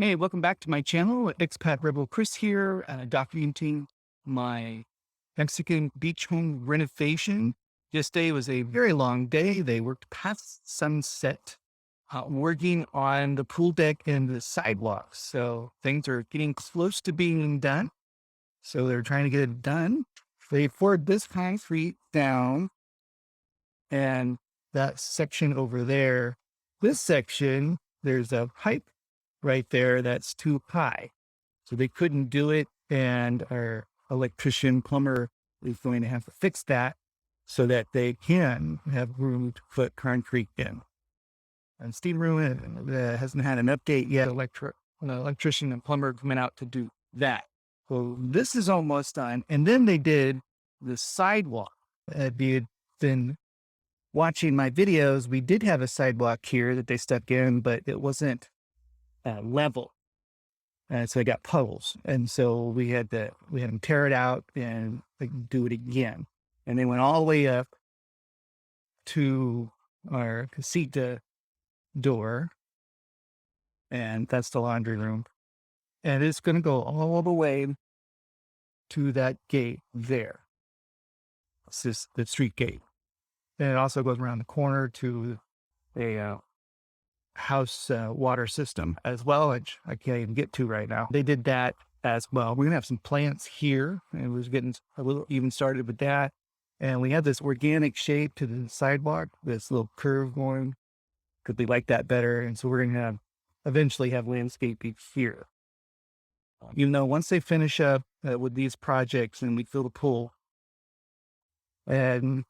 Hey, welcome back to my channel. Expat Rebel Chris here, documenting my Mexican beach home renovation. Yesterday was a very long day. They worked past sunset, working on the pool deck and the sidewalks. So things are getting close to being done. So they're trying to get it done. They poured this concrete down and that section over there, this section, there's a pipe right there that's too high. So they couldn't do it. And our electrician plumber is going to have to fix that so that they can have room to put concrete in. And Steve Ruin hasn't had an update yet. An electrician and plumber coming out to do that. So this is almost done. And then they did the sidewalk. If you'd been watching my videos, we did have a sidewalk here that they stuck in, but it wasn't level. And so I got puddles. And so we had them tear it out and do it again. And they went all the way up to our casita door. And that's the laundry room. And it's going to go all the way to that gate there. It's just the street gate. And it also goes around the corner to a house water system as well, which I can't even get to right now. They did that as well. We're going to have some plants here, and we're getting a little even started with that. And we have this organic shape to the sidewalk, this little curve going, because we like that better. And so we're going to eventually have landscaping here. Even though once they finish up with these projects and we fill the pool, and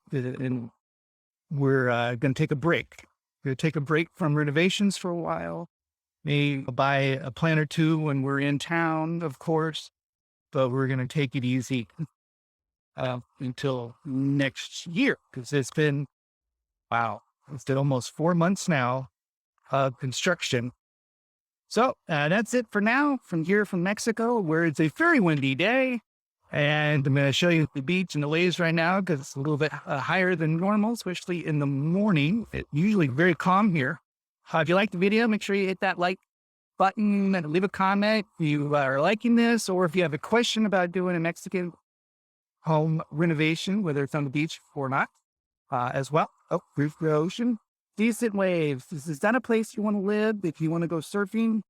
we're going to take a break. We're going to take a break from renovations for a while. Maybe buy a plant or two when we're in town, of course, but we're going to take it easy until next year, because it's been almost 4 months now of construction. So that's it for now from Mexico, where it's a very windy day. And I'm going to show you the beach and the waves right now because it's a little bit higher than normal, especially in the morning. It's usually very calm here. If you like the video, make sure you hit that like button and leave a comment if you are liking this, or if you have a question about doing a Mexican home renovation, whether it's on the beach or not, as well. Oh, roof the ocean, decent waves. Is that a place you want to live if you want to go surfing?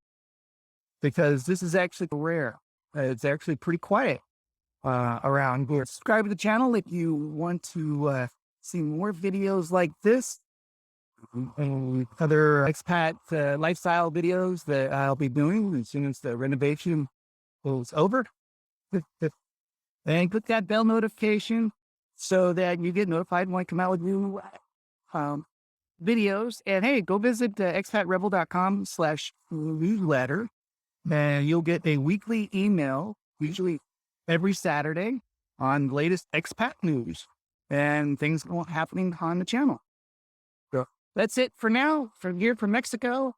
Because this is actually rare. It's actually pretty quiet around here. Subscribe to the channel if you want to see more videos like this and other expat lifestyle videos that I'll be doing as soon as the renovation is over. And click that bell notification so that you get notified when I come out with new videos. And hey, go visit expatrebel.com/newsletter and you'll get a weekly email, usually every Saturday, on the latest expat news and things happening on the channel. So that's it for now from Mexico.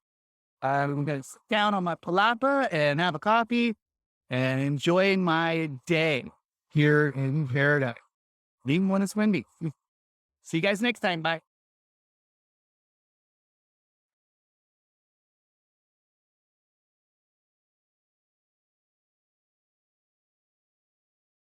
I'm going to sit down on my palapa and have a coffee and enjoy my day here in paradise, even when it's windy. See you guys next time. Bye.